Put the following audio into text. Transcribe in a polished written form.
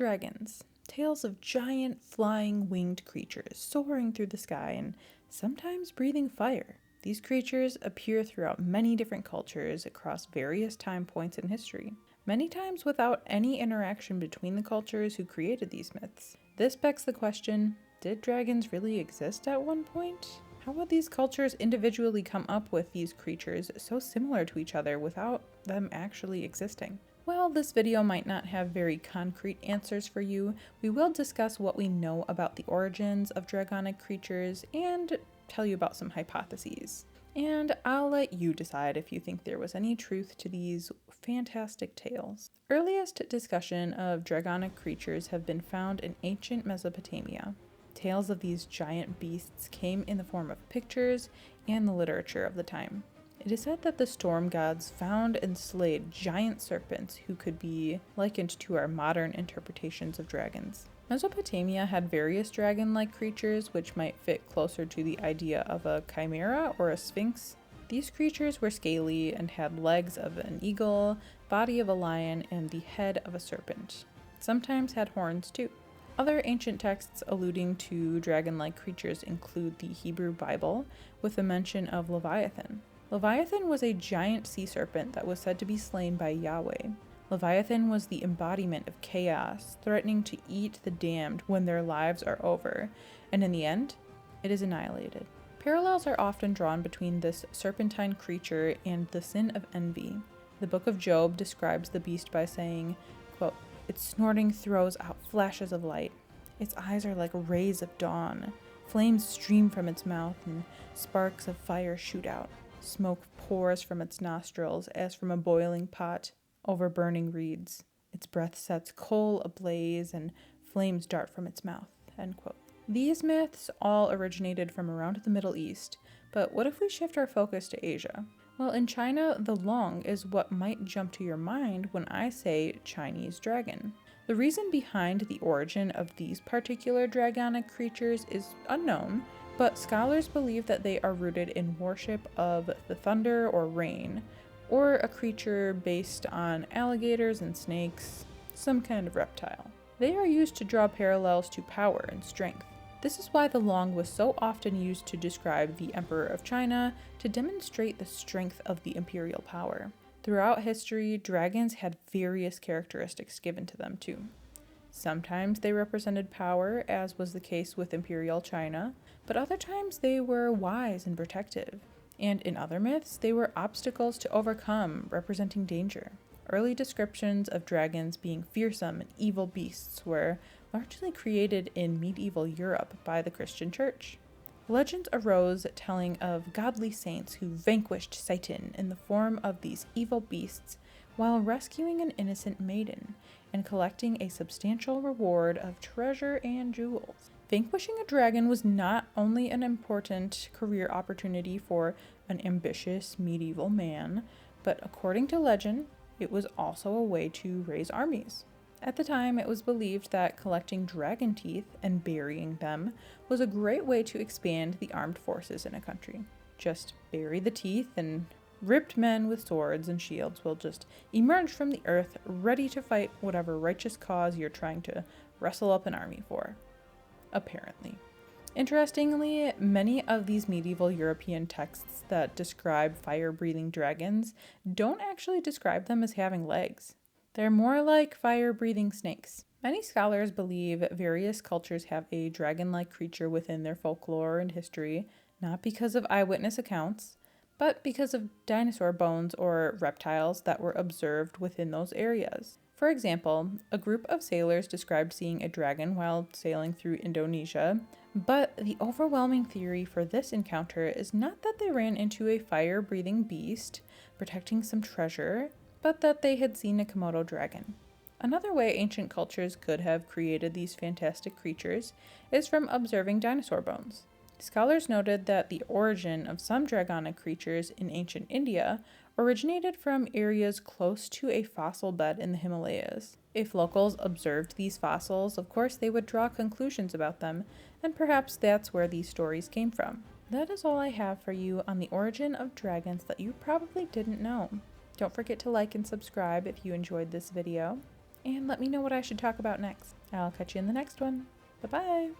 dragons, tales of giant flying winged creatures soaring through the sky and sometimes breathing fire. These creatures appear throughout many different cultures across various time points in history, many times without any interaction between the cultures who created these myths. This begs the question, did dragons really exist at one point? How would these cultures individually come up with these creatures so similar to each other without them actually existing? While this video might not have very concrete answers for you, we will discuss what we know about the origins of dragonic creatures and tell you about some hypotheses. And I'll let you decide if you think there was any truth to these fantastic tales. Earliest discussion of dragonic creatures have been found in ancient Mesopotamia. Tales of these giant beasts came in the form of pictures and the literature of the time. It is said that the storm gods found and slayed giant serpents who could be likened to our modern interpretations of dragons. Mesopotamia had various dragon-like creatures which might fit closer to the idea of a chimera or a sphinx. These creatures were scaly and had legs of an eagle, body of a lion, and the head of a serpent. Sometimes had horns too. Other ancient texts alluding to dragon-like creatures include the Hebrew Bible, with a mention of Leviathan. Leviathan was a giant sea serpent that was said to be slain by Yahweh. Leviathan was the embodiment of chaos, threatening to eat the damned when their lives are over, and in the end, it is annihilated. Parallels are often drawn between this serpentine creature and the sin of envy. The book of Job describes the beast by saying, quote, "Its snorting throws out flashes of light. Its eyes are like rays of dawn. Flames stream from its mouth and sparks of fire shoot out. Smoke pours from its nostrils as from a boiling pot over burning reeds. Its breath sets coal ablaze and flames dart from its mouth." End quote. These myths all originated from around the Middle East, but what if we shift our focus to Asia? Well, in China, the long is what might jump to your mind when I say Chinese dragon. The reason behind the origin of these particular dragonic creatures is unknown, but scholars believe that they are rooted in worship of the thunder or rain, or a creature based on alligators and snakes, some kind of reptile. They are used to draw parallels to power and strength. This is why the long was so often used to describe the Emperor of China to demonstrate the strength of the imperial power. Throughout history, dragons had various characteristics given to them too. Sometimes they represented power, as was the case with imperial China, but other times they were wise and protective. And in other myths, they were obstacles to overcome, representing danger. Early descriptions of dragons being fearsome and evil beasts were largely created in medieval Europe by the Christian Church. Legends arose telling of godly saints who vanquished Satan in the form of these evil beasts while rescuing an innocent maiden and collecting a substantial reward of treasure and jewels. Vanquishing a dragon was not only an important career opportunity for an ambitious medieval man, but according to legend, it was also a way to raise armies. At the time, it was believed that collecting dragon teeth and burying them was a great way to expand the armed forces in a country. Just bury the teeth and ripped men with swords and shields will just emerge from the earth, ready to fight whatever righteous cause you're trying to wrestle up an army for. Apparently. Interestingly, many of these medieval European texts that describe fire-breathing dragons don't actually describe them as having legs. They're more like fire-breathing snakes. Many scholars believe various cultures have a dragon-like creature within their folklore and history, not because of eyewitness accounts, but because of dinosaur bones or reptiles that were observed within those areas. For example, a group of sailors described seeing a dragon while sailing through Indonesia, but the overwhelming theory for this encounter is not that they ran into a fire-breathing beast protecting some treasure, but that they had seen a Komodo dragon. Another way ancient cultures could have created these fantastic creatures is from observing dinosaur bones. Scholars noted that the origin of some dragonic creatures in ancient India originated from areas close to a fossil bed in the Himalayas. If locals observed these fossils, of course they would draw conclusions about them, and perhaps that's where these stories came from. That is all I have for you on the origin of dragons that you probably didn't know. Don't forget to like and subscribe if you enjoyed this video. and let me know what I should talk about next. I'll catch you in the next one. Bye bye!